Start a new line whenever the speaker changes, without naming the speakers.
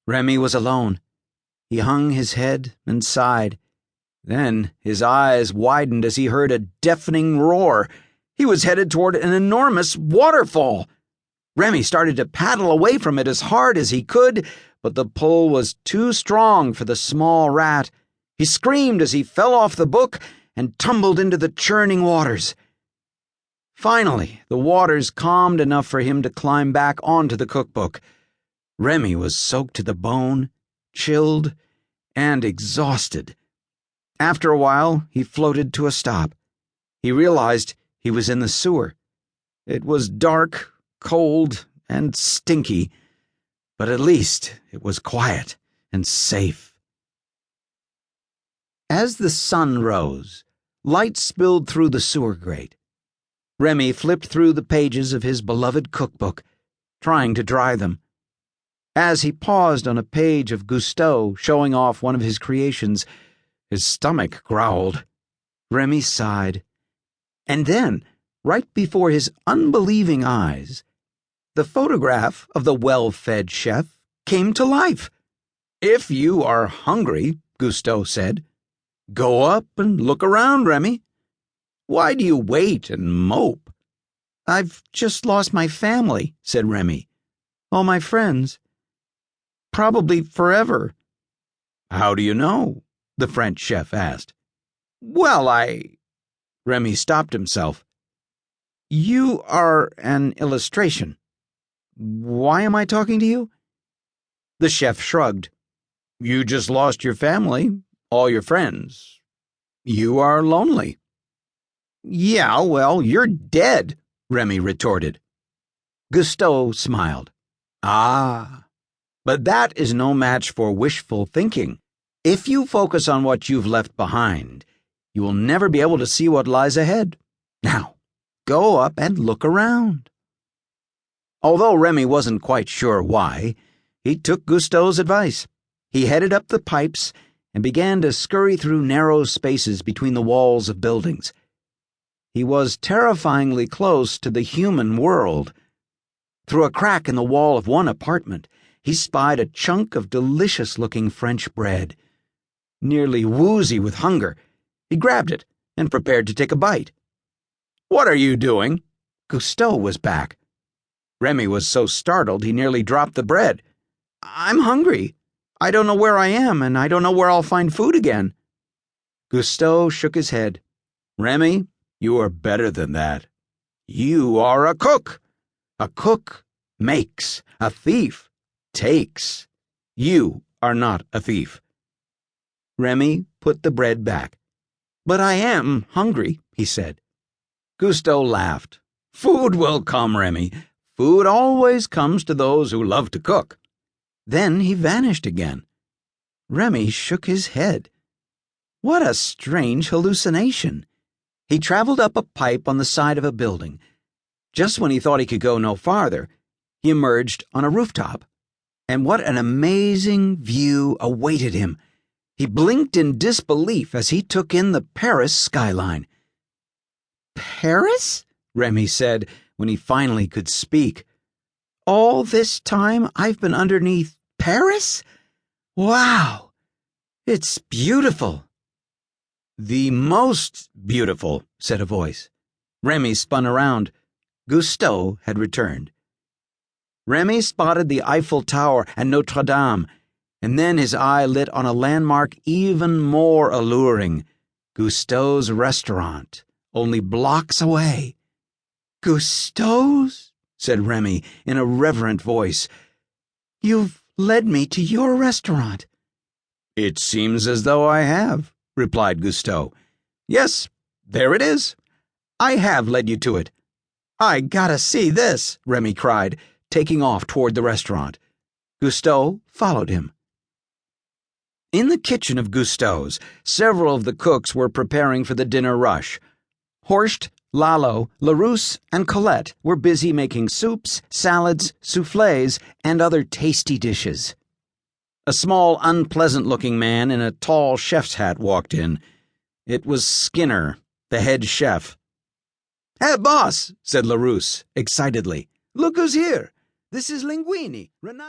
Remy was alone. He hung his head and sighed. Then his eyes widened as he heard a deafening roar. He was headed toward an enormous waterfall. Remy started to paddle away from it as hard as he could, but the pull was too strong for the small rat. He screamed as he fell off the book and tumbled into the churning waters. Finally, the waters calmed enough for him to climb back onto the cookbook. Remy was soaked to the bone, chilled, and exhausted. After a while, he floated to a stop. He realized he was in the sewer. It was dark, cold, and stinky, but at least it was quiet and safe. As the sun rose, light spilled through the sewer grate. Remy flipped through the pages of his beloved cookbook, trying to dry them. As he paused on a page of Gusteau showing off one of his creations, his stomach growled. Remy sighed. And then, right before his unbelieving eyes, the photograph of the well-fed chef came to life. "If you are hungry," Gusteau said, "go up and look around, Remy. Why do you wait and mope?" "I've just lost my family," said Remy. "All my friends. Probably forever." "How do you know?" the French chef asked. "Well, Remy stopped himself. "You are an illustration. Why am I talking to you?" The chef shrugged. "You just lost your family, all your friends. You are lonely." "Yeah, well, you're dead," Remy retorted. Gusteau smiled. "Ah, but that is no match for wishful thinking. If you focus on what you've left behind, you will never be able to see what lies ahead. Now, go up and look around." Although Remy wasn't quite sure why, he took Gusteau's advice. He headed up the pipes and began to scurry through narrow spaces between the walls of buildings. He was terrifyingly close to the human world. Through a crack in the wall of one apartment, he spied a chunk of delicious-looking French bread. Nearly woozy with hunger, he grabbed it and prepared to take a bite. "What are you doing?" Gusteau was back. Remy was so startled he nearly dropped the bread. "I'm hungry. I don't know where I am, and I don't know where I'll find food again." Gusteau shook his head. "Remy, you are better than that. You are a cook. A cook makes. A thief takes. You are not a thief." Remy put the bread back. "But I am hungry," he said. Gusteau laughed. "Food will come, Remy. Food always comes to those who love to cook." Then he vanished again. Remy shook his head. What a strange hallucination. He traveled up a pipe on the side of a building. Just when he thought he could go no farther, he emerged on a rooftop. And what an amazing view awaited him. He blinked in disbelief as he took in the Paris skyline. "Paris?" Remy said when he finally could speak. "All this time I've been underneath Paris? Wow! It's beautiful." "The most beautiful," said a voice. Remy spun around. Gusteau had returned. Remy spotted the Eiffel Tower and Notre Dame, and then his eye lit on a landmark even more alluring, Gusteau's restaurant, only blocks away. "Gusteau's?" said Remy in a reverent voice. "You've led me to your restaurant." "It seems as though I have," replied Gusteau. "Yes, there it is. I have led you to it." "I gotta see this," Remy cried, taking off toward the restaurant. Gusteau followed him. In the kitchen of Gusteau's, several of the cooks were preparing for the dinner rush. Horst, Lalo, Larousse, and Colette were busy making soups, salads, soufflés, and other tasty dishes. A small, unpleasant-looking man in a tall chef's hat walked in. It was Skinner, the head chef. "Hey, boss," said Larousse, excitedly. "Look who's here. This is Linguini, Renata."